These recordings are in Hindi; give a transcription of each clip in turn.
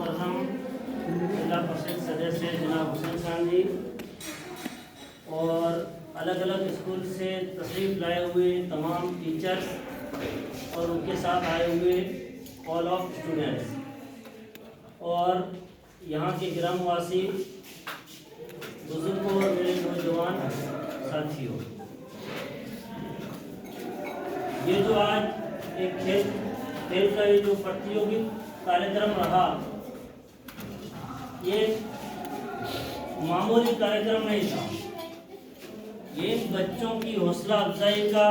मोहतरम जिला परिषद सदस्य जनाब हुसैन खान जी और अलग अलग स्कूल से तशरीफ़ लाए हुए तमाम टीचर्स और उनके साथ आए हुए ऑल ऑफ स्टूडेंट्स और यहाँ के ग्रामवासी बुजुर्गों और मेरे नौजवान साथियों, ये जो आज एक खेल का ये जो प्रतियोगी कार्यक्रम रहा, ये मामूली कार्यक्रम नहीं था। ये इन बच्चों की हौसला अफजाई का,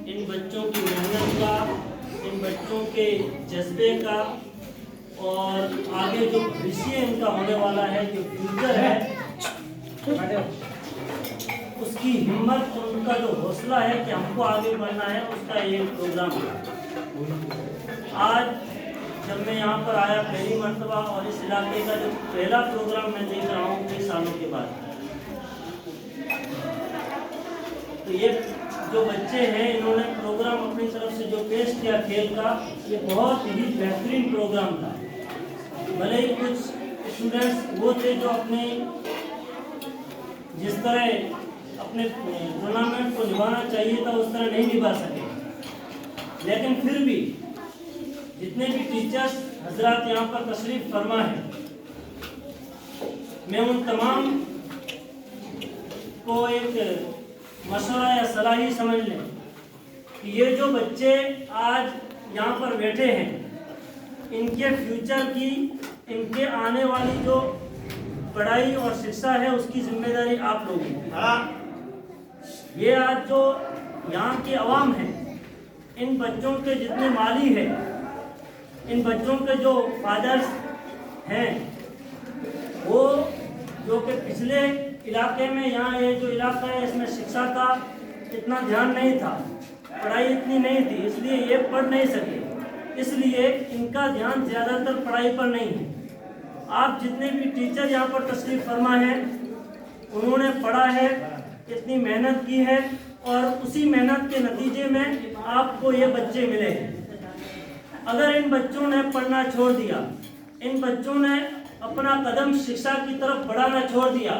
इन बच्चों की मेहनत का, इन बच्चों के जज्बे का और आगे जो भविष्य इनका होने वाला है, जो फ्यूचर है, उसकी हिम्मत और उनका जो हौसला है कि हमको आगे बढ़ना है, उसका ये प्रोग्राम है। आज जब मैं यहाँ पर आया पहली मर्तबा और इस इलाके का जो पहला प्रोग्राम मैं देख रहा हूँ कई सालों के बाद, तो ये जो बच्चे हैं इन्होंने प्रोग्राम अपनी तरफ से जो पेश किया खेल का, ये बहुत ही बेहतरीन प्रोग्राम था। भले ही कुछ स्टूडेंट्स वो थे जो अपने जिस तरह अपने टूर्नामेंट को निभाना चाहिए था उस तरह नहीं निभा सके, लेकिन फिर भी जितने भी टीचर्स हजरात यहाँ पर तशरीफ फरमा है, मैं उन तमाम को एक मशवरा या सलाह ही समझ लें कि ये जो बच्चे आज यहाँ पर बैठे हैं, इनके फ्यूचर की, इनके आने वाली जो पढ़ाई और शिक्षा है, उसकी जिम्मेदारी आप लोगों की। ये आज जो यहाँ की आवाम है, इन बच्चों के जितने माली है, इन बच्चों के जो फादर्स हैं, वो जो कि पिछले इलाके में, यहाँ ये जो इलाका है इसमें शिक्षा का इतना ध्यान नहीं था, पढ़ाई इतनी नहीं थी, इसलिए ये पढ़ नहीं सके, इसलिए इनका ध्यान ज़्यादातर पढ़ाई पर नहीं है। आप जितने भी टीचर यहाँ पर तशरीफ़ फरमा है, उन्होंने पढ़ा है, इतनी मेहनत की है और उसी मेहनत के नतीजे में आपको ये बच्चे मिले हैं। अगर इन बच्चों ने पढ़ना छोड़ दिया, इन बच्चों ने अपना कदम शिक्षा की तरफ बढ़ाना छोड़ दिया,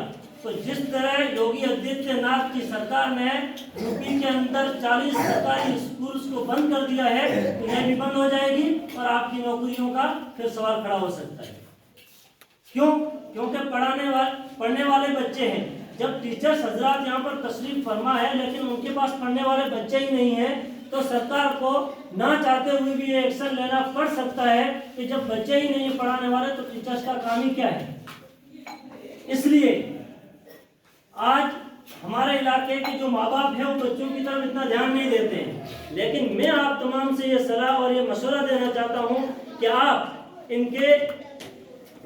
तो जिस तरह योगी आदित्यनाथ की सरकार ने यूपी के अंदर 40 सरकारी स्कूल्स को बंद कर दिया है, तो यह भी बंद हो जाएगी और आपकी नौकरियों का फिर सवाल खड़ा हो सकता है। क्यों? क्योंकि पढ़ने वाले बच्चे हैं। जब टीचर्स हजरात यहाँ पर तशरीफ फरमा है लेकिन उनके पास पढ़ने वाले बच्चे ही नहीं है, तो सरकार को ना चाहते हुए भी ये एक्शन लेना पड़ सकता है कि जब बच्चे ही नहीं पढ़ाने वाले तो टीचर्स का काम ही क्या है। इसलिए आज हमारे इलाके के जो माँ बाप हैं वो बच्चों की तरफ इतना ध्यान नहीं देते हैं, लेकिन मैं आप तमाम से ये सलाह और ये मशवरा देना चाहता हूँ कि आप इनके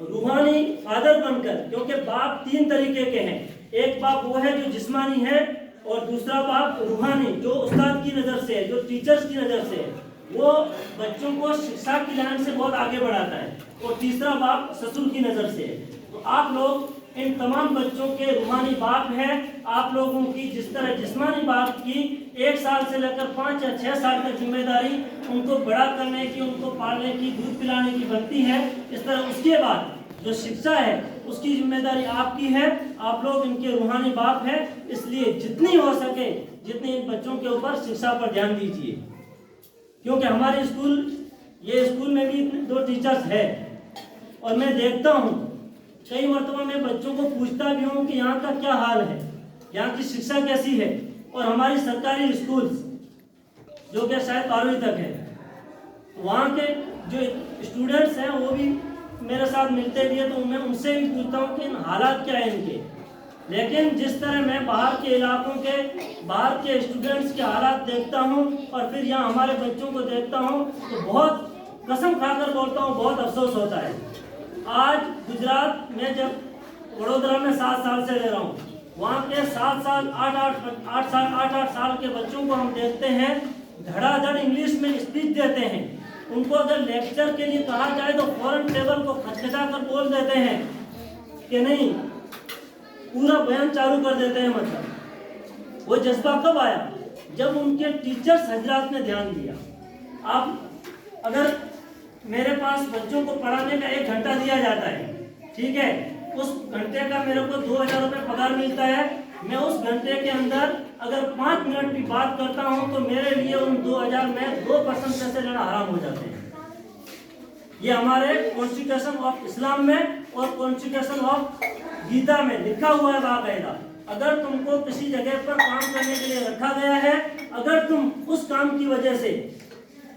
रूहानी फादर बनकर, क्योंकि बाप 3 तरीके के हैं, एक बाप वो है जो जिस्मानी है और दूसरा बाप रूहानी जो उस्ताद की नज़र से है, जो टीचर्स की नज़र से है, वो बच्चों को शिक्षा की लाइन से बहुत आगे बढ़ाता है, और तीसरा बाप ससुर की नज़र से है। तो आप लोग इन तमाम बच्चों के रूहानी बाप हैं। आप लोगों की जिस तरह जिस्मानी बाप की 1 साल से लेकर 5 या 6 साल तक जिम्मेदारी उनको बड़ा करने की, उनको पालने की, दूध पिलाने की बनती है, इस तरह उसके बाद जो शिक्षा है उसकी जिम्मेदारी आपकी है। आप लोग इनके रूहानी बाप हैं, इसलिए जितनी हो सके जितनी इन बच्चों के ऊपर शिक्षा पर ध्यान दीजिए, क्योंकि हमारे ये स्कूल में भी 2 टीचर्स है और मैं देखता हूँ कई मरतबा मैं बच्चों को पूछता भी हूँ कि यहाँ का क्या हाल है, यहाँ की शिक्षा कैसी है। और हमारी सरकारी स्कूल्स जो कि शायद 12वीं तक है, वहाँ के जो स्टूडेंट्स हैं वो भी मेरे साथ मिलते भी है, तो मैं उनसे भी पूछता हूँ कि हालात क्या है इनके। लेकिन जिस तरह मैं बाहर के इलाकों के, बाहर के स्टूडेंट्स के हालात देखता हूँ और फिर यहाँ हमारे बच्चों को देखता हूँ, तो बहुत कसम खाकर बोलता हूँ, बहुत अफसोस होता है। आज गुजरात में जब वडोदरा में 7 साल से रह रहा हूँ, वहाँ के 7 साल 8 साल के बच्चों को हम देखते हैं धड़ाधड़ इंग्लिश में स्पीच देते हैं। उनको अगर लेक्चर के लिए कहा जाए तो फौरन टेबल को खचखचा कर बोल देते हैं कि नहीं, पूरा बयान चालू कर देते हैं। मतलब वो जज्बा कब आया? जब उनके टीचर्स हजरात ने ध्यान दिया। आप अगर मेरे पास बच्चों को पढ़ाने का 1 घंटा दिया जाता है, ठीक है, उस घंटे का मेरे को 2000 रुपये पगार मिलता है। मैं उस घंटे के अंदर अगर 5 मिनट भी बात करता हूं तो मेरे लिए उन 2000 में 2% पैसे लेना हराम हो जाते हैं। ये हमारे कॉन्स्टिट्यूशन ऑफ इस्लाम में और कॉन्स्टिट्यूशन ऑफ गीता में लिखा हुआ है बाकायदा। अगर तुमको किसी जगह पर काम करने के लिए रखा गया है, अगर तुम उस काम की वजह से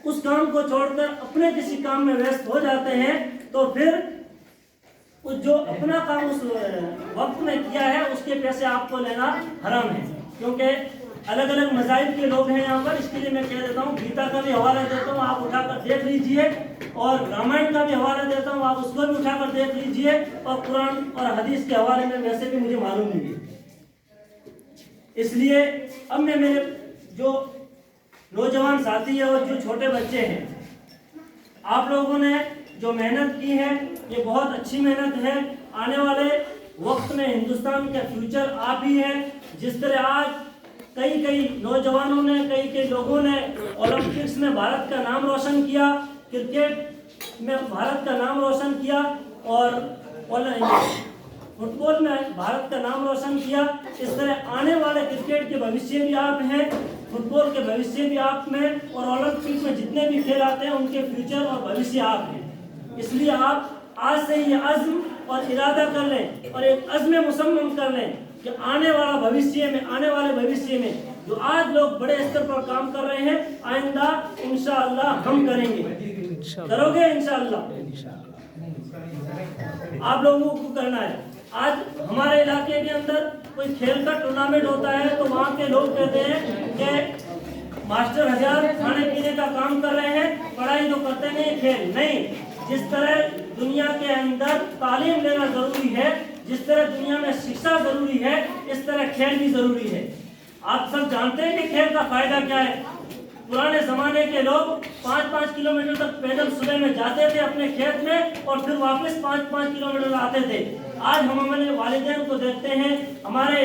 उस काम को छोड़कर अपने किसी काम में व्यस्त हो जाते हैं तो फिर उस जो अपना काम उस वक्त में किया है उसके पैसे आपको लेना हराम है। क्योंकि अलग अलग मज़ाहिब के लोग हैं यहाँ पर, इसके लिए मैं कह देता हूँ, गीता का भी हवाला देता हूँ, आप उठाकर देख लीजिए, और रामायण का भी हवाला देता हूँ, आप उसको भी उठाकर देख लीजिए, और कुरान और हदीस के हवाले में वैसे भी मुझे मालूम नहीं है। इसलिए अब मैं मेरे जो नौजवान साथी है और जो छोटे बच्चे हैं, आप लोगों ने जो मेहनत की है ये बहुत अच्छी मेहनत है। आने वाले वक्त में हिंदुस्तान का फ्यूचर आप ही है। जिस तरह आज कई नौजवानों ने, कई लोगों ने ओलंपिक्स में भारत का नाम रोशन किया, क्रिकेट में भारत का नाम रोशन किया, और फुटबॉल में भारत का नाम रोशन किया, इस तरह आने वाले क्रिकेट के भविष्य भी आप हैं, फुटबॉल के भविष्य भी आप में, और ओलंपिक में जितने भी खेल आते हैं उनके फ्यूचर और भविष्य आप हैं। इसलिए आप आज से ये अज़्म और इरादा कर लें और एक अज़्म मुसम्मम कर लें कि आने वाले भविष्य में जो आज लोग बड़े स्तर पर काम कर रहे हैं, आइंदा इंशाअल्लाह हम करेंगे। करोगे इंशाअल्लाह? आप लोगों को करना है। आज हमारे इलाके के अंदर कोई खेल का टूर्नामेंट होता है तो वहाँ के लोग कहते हैं कि मास्टर हजार खाने पीने का काम कर रहे हैं, पढ़ाई तो करते नहीं, खेल नहीं। जिस तरह दुनिया के अंदर तालीम लेना जरूरी है, जिस तरह दुनिया में शिक्षा जरूरी है, इस तरह खेल भी जरूरी है। आप सब जानते हैं कि खेल का फायदा क्या है। पुराने जमाने के लोग 5-5 किलोमीटर तक पैदल सुबह में जाते थे अपने खेत में, और फिर वापस 5-5 किलोमीटर आते थे। आज हम हमारे वालिदैन को देखते हैं, हमारे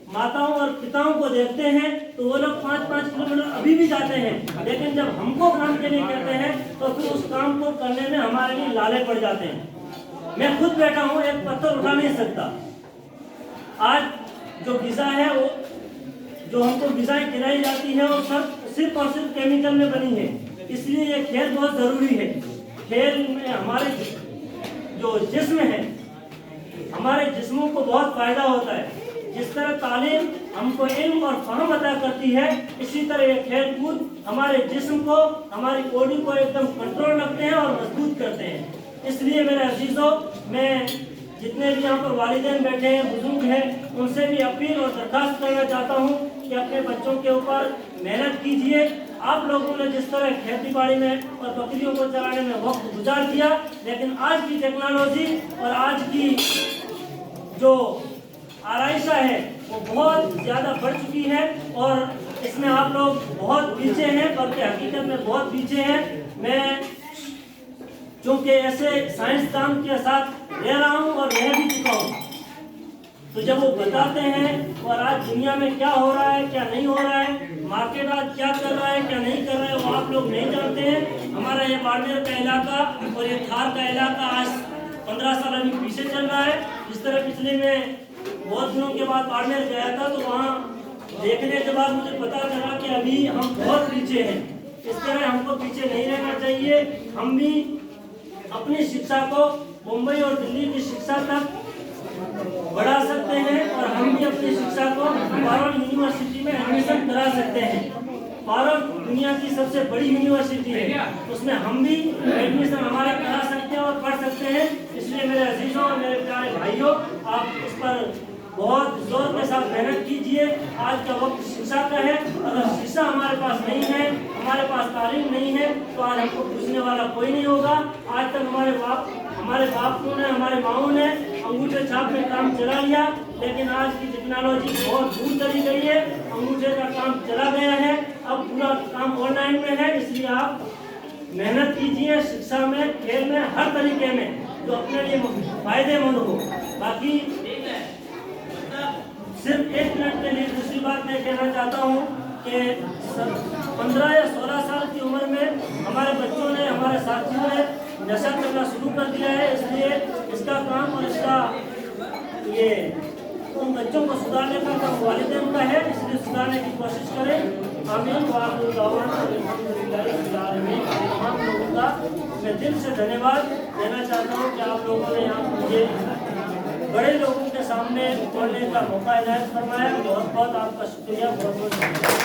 माताओं और पिताओं को देखते हैं, तो वो लोग 5-5 किलोमीटर अभी भी जाते हैं, लेकिन जब हमको काम के लिए कहते हैं तो फिर उस काम को करने में हमारे लिए लाले पड़ जाते हैं। मैं खुद बैठा हूँ, एक पत्थर उठा नहीं सकता। आज जो ग़िज़ा है, वो जो हमको ग़िज़ाएं खिलाई जाती है, वो सब सिर्फ और सिर्फ केमिकल में बनी है। इसलिए ये खेल बहुत ज़रूरी है। खेल में हमारे जो जिस्म है, हमारे जिस्मों को बहुत फ़ायदा होता है। जिस तरह तालीम हमको इल्म और फहम अता करती है, इसी तरह ये खेल कूद हमारे जिस्म को, हमारी बॉडी को एकदम कंट्रोल रखते हैं और मजबूत करते हैं। इसलिए मेरे अजीज़ों, मैं जितने भी यहाँ पर वालिदैन बैठे हैं, बुजुर्ग हैं, उनसे भी अपील और दरख्वास्त करना चाहता हूँ कि अपने बच्चों के ऊपर मेहनत कीजिए। आप लोगों ने जिस तरह खेती बाड़ी में और बकरियों को चलाने में वक्त गुजार दिया, लेकिन आज की टेक्नोलॉजी और आज की जो आराइशा है वो बहुत ज़्यादा बढ़ चुकी है, और इसमें आप लोग बहुत पीछे हैं, बल्कि हकीकत में बहुत पीछे हैं। मैं चूँकि ऐसे साइंसदान के साथ रह रहा हूँ और रह भी चुका हूँ, तो जब वो बताते हैं और आज दुनिया में क्या हो रहा है, क्या नहीं हो रहा है, मार्केट आज क्या कर रहा है, क्या नहीं कर रहा है, वो आप लोग नहीं जानते हैं। हमारा ये बाड़मेर का इलाका और ये थार का इलाका आज 15 साल अभी पीछे चल रहा है। जिस तरह पिछले में बहुत दिनों के बाद बाड़मेर गया था, तो वहाँ देखने के बाद मुझे पता चला कि अभी हम बहुत पीछे हैं। इस तरह हमको पीछे नहीं रहना चाहिए। हम भी अपनी शिक्षा को मुंबई और दिल्ली की शिक्षा तक बढ़ा सकते हैं, और हम भी अपनी शिक्षा को पारोल यूनिवर्सिटी में एडमिशन करा सकते हैं। पारोल दुनिया की सबसे बड़ी यूनिवर्सिटी है, उसमें हम भी एडमिशन हमारा करा सकते हैं और पढ़ सकते हैं। इसलिए मेरे अजीजों और मेरे प्यारे भाइयों, आप इस पर बहुत जोर के साथ मेहनत कीजिए। आज का वक्त शिक्षा का है। अगर शिक्षा हमारे पास नहीं है, हमारे पास तालीम नहीं है, तो आज हमको पूछने वाला कोई नहीं होगा। आज तक हमारे बापों ने, हमारे माओं ने अंगूठे छाप में काम चला लिया, लेकिन आज की टेक्नोलॉजी बहुत दूर चली गई है, अंगूठे का काम चला गया है, अब पूरा काम ऑनलाइन में है। इसलिए आप मेहनत कीजिए शिक्षा में, खेल में, हर तरीके में जो अपने लिए फायदेमंद हो। बाकी सिर्फ 1 मिनट के लिए दूसरी बात मैं कहना चाहता हूँ कि 15 या 16 साल की उम्र में हमारे बच्चों ने, हमारे साथियों ने नशा करना शुरू कर दिया है। इसलिए इसका काम और इसका ये उन बच्चों को सुधारने का काम वालिदैन का है, इसलिए सुधारने की कोशिश करें। आमीन। तमाम लोगों का मैं दिल से धन्यवाद देना चाहता हूँ कि आप लोगों ने यहाँ मुझे बड़े लोगों के सामने बोलने का मौका इनायत फरमाया। बहुत बहुत आपका शुक्रिया, बहुत बहुत शुक्रिया।